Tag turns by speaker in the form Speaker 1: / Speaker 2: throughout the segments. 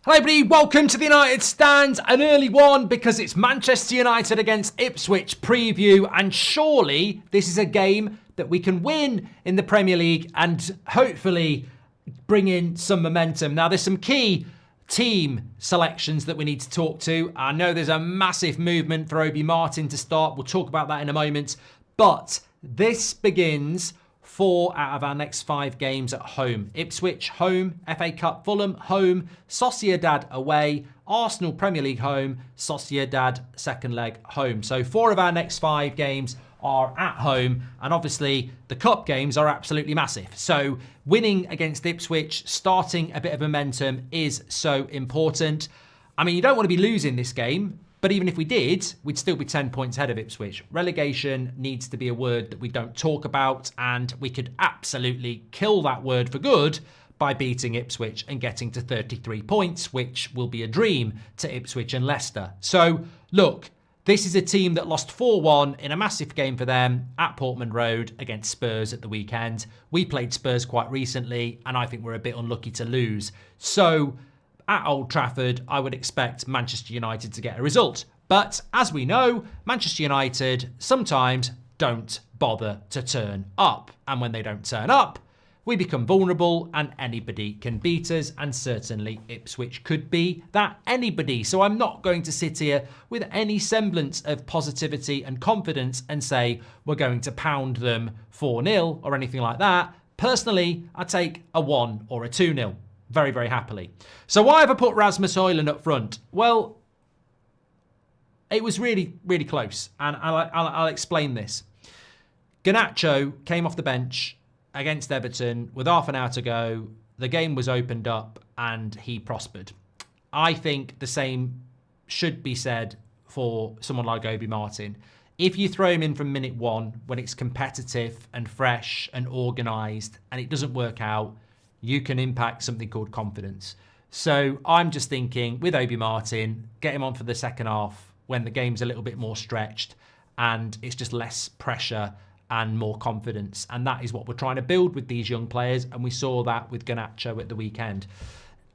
Speaker 1: Hello everybody, welcome to the United Stand, an early one because it's Manchester United against Ipswich preview, and surely this is a game that we can win in the Premier League and hopefully bring in some momentum. Now there's some key team selections that we need to talk to. I know there's a massive movement for Obi Martin to start, we'll talk about that in a moment, but this begins 4 out of our next 5 games at home. Ipswich home, FA Cup, Fulham home, Sociedad away, Arsenal Premier League home, Sociedad second leg home. So 4 of our next 5 games are at home, and obviously the cup games are absolutely massive. So winning against Ipswich, starting a bit of momentum is so important. I mean, you don't want to be losing this game, but even if we did, we'd still be 10 points ahead of Ipswich. Relegation needs to be a word that we don't talk about, and we could absolutely kill that word for good by beating Ipswich and getting to 33 points, which will be a dream to Ipswich and Leicester. So, look, this is a team that lost 4-1 in a massive game for them at Portman Road against Spurs at the weekend. We played Spurs quite recently, and I think we're a bit unlucky to lose. So, at Old Trafford, I would expect Manchester United to get a result. But as we know, Manchester United sometimes don't bother to turn up. And when they don't turn up, we become vulnerable and anybody can beat us. And certainly Ipswich could be that anybody. So I'm not going to sit here with any semblance of positivity and confidence and say we're going to pound them 4-0 or anything like that. Personally, I take a 1 or a 2-0. Very, very happily. So why have I put Rasmus Højlund up front? Well, it was really, really close. And I'll explain this. Garnacho came off the bench against Everton with half an hour to go. The game was opened up and he prospered. I think the same should be said for someone like Obi Martin. If you throw him in from minute 1 when it's competitive and fresh and organised and it doesn't work out, you can impact something called confidence. So I'm just thinking with Obi Martin, get him on for the second half when the game's a little bit more stretched and it's just less pressure and more confidence. And that is what we're trying to build with these young players. And we saw that with Garnacho at the weekend.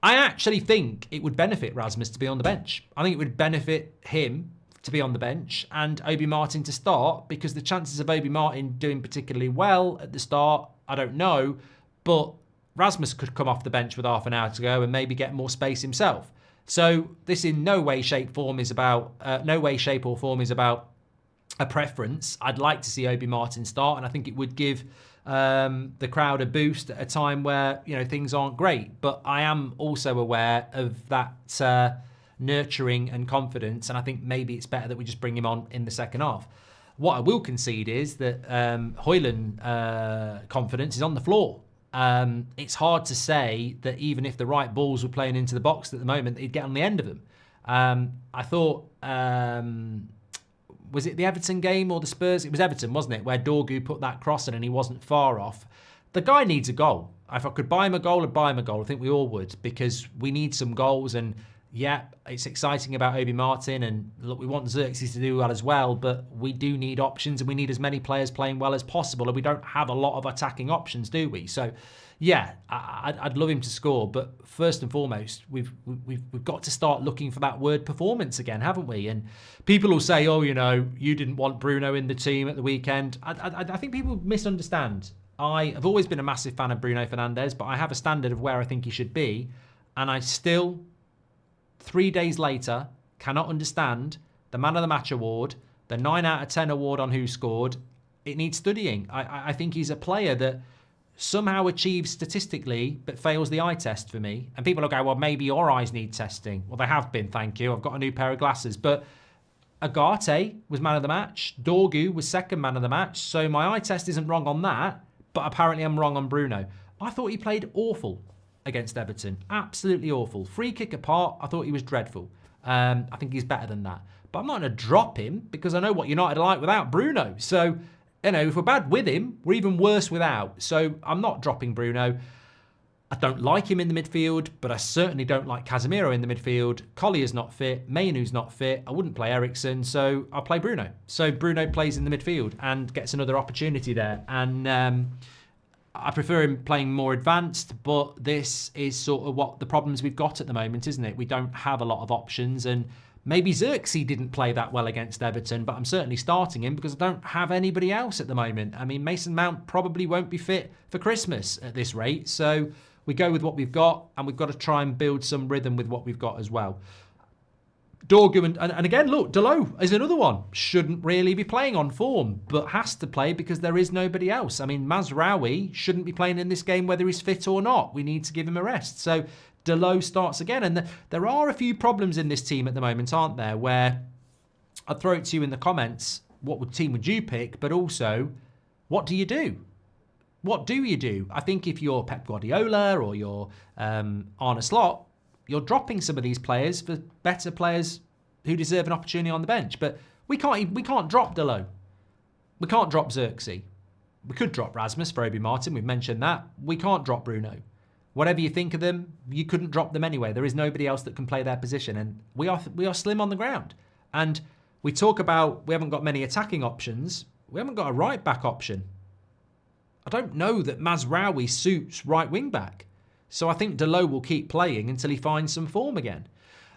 Speaker 1: I actually think it would benefit Rasmus to be on the bench. I think it would benefit him to be on the bench and Obi Martin to start, because the chances of Obi Martin doing particularly well at the start, I don't know, but Rasmus could come off the bench with half an hour to go and maybe get more space himself. So this in no way, shape, or form is about a preference. I'd like to see Obi Martin start, and I think it would give the crowd a boost at a time where things aren't great. But I am also aware of that nurturing and confidence, and I think maybe it's better that we just bring him on in the second half. What I will concede is that Højlund confidence is on the floor. It's hard to say that even if the right balls were playing into the box at the moment, he'd get on the end of them. I thought, was it the Everton game or the Spurs? It was Everton, wasn't it? Where Dorgu put that cross in and he wasn't far off. The guy needs a goal. If I could buy him a goal, I'd buy him a goal. I think we all would, because we need some goals. And yeah, it's exciting about Obi Martin, and look, we want Xerxes to do well as well, but we do need options, and we need as many players playing well as possible, and we don't have a lot of attacking options, do we? So yeah, I'd love him to score, but first and foremost, we've got to start looking for that word performance again, haven't we? And people will say, oh, you didn't want Bruno in the team at the weekend. I think people misunderstand. I have always been a massive fan of Bruno Fernandes, but I have a standard of where I think he should be, and I still, 3 days later, cannot understand the Man of the Match award, the 9 out of 10 award on who scored. It needs studying. I think he's a player that somehow achieves statistically but fails the eye test for me. And people will go, well, maybe your eyes need testing. Well, they have been, thank you. I've got a new pair of glasses. But Agate was Man of the Match. Dorgu was second Man of the Match. So my eye test isn't wrong on that, but apparently I'm wrong on Bruno. I thought he played awful against Everton. Absolutely awful. Free kick apart, I thought he was dreadful. I think he's better than that. But I'm not going to drop him because I know what United are like without Bruno. So, if we're bad with him, we're even worse without. So I'm not dropping Bruno. I don't like him in the midfield, but I certainly don't like Casemiro in the midfield. Collier's not fit. Mainoo's not fit. I wouldn't play Eriksen, so I'll play Bruno. So Bruno plays in the midfield and gets another opportunity there. And I prefer him playing more advanced, but this is sort of what the problems we've got at the moment, isn't it? We don't have a lot of options, and maybe Xerxes didn't play that well against Everton, but I'm certainly starting him because I don't have anybody else at the moment. I mean, Mason Mount probably won't be fit for Christmas at this rate, so we go with what we've got, and we've got to try and build some rhythm with what we've got as well. Dorgu and again, look, Delo is another one. Shouldn't really be playing on form, but has to play because there is nobody else. I mean, Mazraoui shouldn't be playing in this game whether he's fit or not. We need to give him a rest. So Delo starts again. And there are a few problems in this team at the moment, aren't there, where I'd throw it to you in the comments, what team would you pick? But also, what do you do? What do you do? I think if you're Pep Guardiola or you're Arne Slot, you're dropping some of these players for better players who deserve an opportunity on the bench. But we can't drop Delo. We can't drop Xerxes. We could drop Rasmus for Obi Martin. We've mentioned that. We can't drop Bruno. Whatever you think of them, you couldn't drop them anyway. There is nobody else that can play their position, and we are slim on the ground. And we talk about we haven't got many attacking options. We haven't got a right back option. I don't know that Mazraoui suits right wing back. So I think Delo will keep playing until he finds some form again.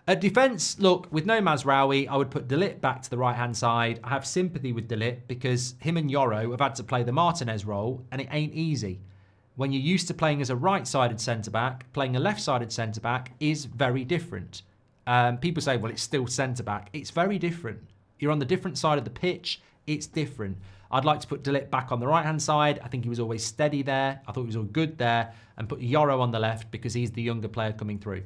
Speaker 1: At defence, look, with no Mazraoui, I would put De Ligt back to the right-hand side. I have sympathy with De Ligt because him and Yoro have had to play the Martinez role, and it ain't easy. When you're used to playing as a right-sided centre-back, playing a left-sided centre-back is very different. People say, well, it's still centre-back. It's very different. You're on the different side of the pitch. It's different. I'd like to put De Ligt back on the right-hand side. I think he was always steady there. I thought he was all good there. And put Yoro on the left because he's the younger player coming through.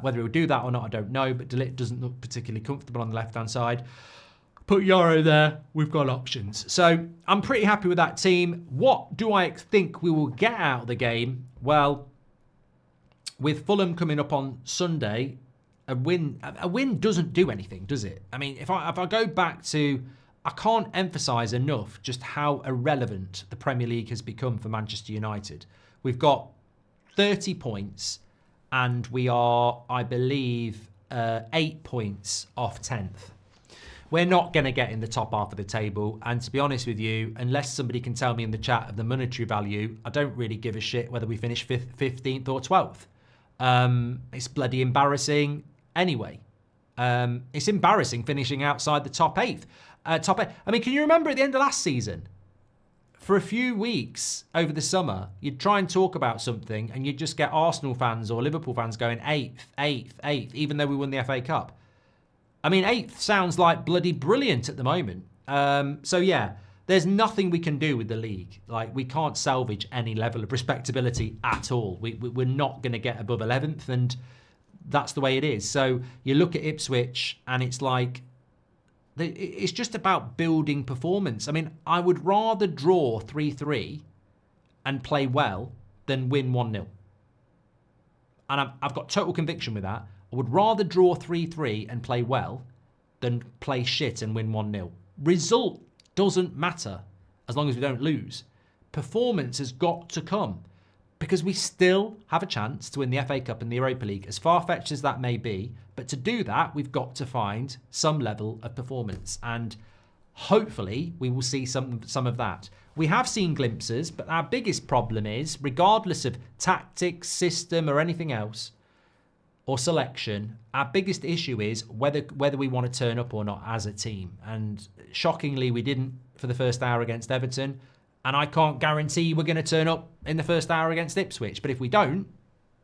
Speaker 1: Whether he would do that or not, I don't know. But De Ligt doesn't look particularly comfortable on the left-hand side. Put Yoro there. We've got options. So I'm pretty happy with that team. What do I think we will get out of the game? Well, with Fulham coming up on Sunday, a win doesn't do anything, does it? I mean, if I go back to... I can't emphasise enough just how irrelevant the Premier League has become for Manchester United. We've got 30 points and we are, I believe, 8 points off 10th. We're not going to get in the top half of the table. And to be honest with you, unless somebody can tell me in the chat of the monetary value, I don't really give a shit whether we finish 15th or 12th. It's bloody embarrassing anyway. It's embarrassing finishing outside the top 8. Top 8. I mean, can you remember at the end of last season? For a few weeks over the summer, you'd try and talk about something and you'd just get Arsenal fans or Liverpool fans going 8th, even though we won the FA Cup. I mean, 8th sounds like bloody brilliant at the moment. So yeah, there's nothing we can do with the league. Like, we can't salvage any level of respectability at all. We're not going to get above 11th, and that's the way it is. So you look at Ipswich and it's like, it's just about building performance. I mean, I would rather draw 3-3 and play well than win 1-0. And I've got total conviction with that. I would rather draw 3-3 and play well than play shit and win 1-0. Result doesn't matter as long as we don't lose. Performance has got to come because we still have a chance to win the FA Cup and the Europa League, as far-fetched as that may be. But to do that, we've got to find some level of performance. And hopefully, we will see some of that. We have seen glimpses, but our biggest problem is, regardless of tactics, system, or anything else, or selection, our biggest issue is whether we want to turn up or not as a team. And shockingly, we didn't for the first hour against Everton. And I can't guarantee we're going to turn up in the first hour against Ipswich. But if we don't,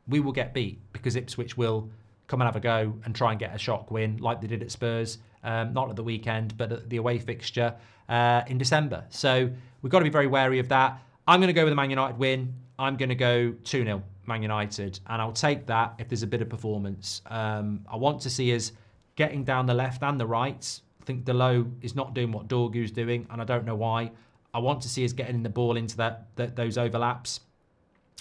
Speaker 1: we will get beat because Ipswich will come and have a go and try and get a shock win like they did at Spurs, not at the weekend, but at the away fixture in December. So we've got to be very wary of that. I'm going to go with a Man United win. I'm going to go 2-0 Man United. And I'll take that if there's a bit of performance. I want to see us getting down the left and the right. I think Delo is not doing what Dorgu's doing, and I don't know why. I want to see us getting the ball into those overlaps.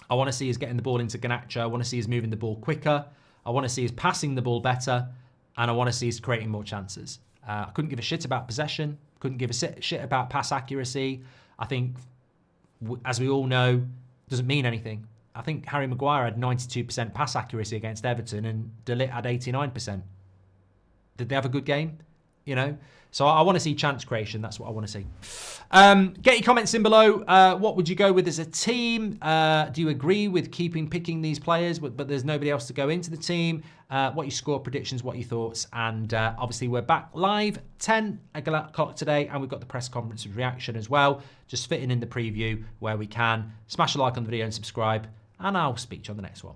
Speaker 1: I want to see us getting the ball into Garnacho. I want to see us moving the ball quicker. I want to see us passing the ball better. And I want to see us creating more chances. I couldn't give a shit about possession. Couldn't give a shit about pass accuracy. I think, as we all know, doesn't mean anything. I think Harry Maguire had 92% pass accuracy against Everton and De Ligt had 89%. Did they have a good game? you know. So I want to see chance creation. That's what I want to see. Get your comments in below. What would you go with as a team? Do you agree with picking these players, but there's nobody else to go into the team? What your score predictions, what your thoughts? And obviously we're back live 10 o'clock today, and we've got the press conference reaction as well. Just fitting in the preview where we can. Smash a like on the video and subscribe, and I'll speak to you on the next one.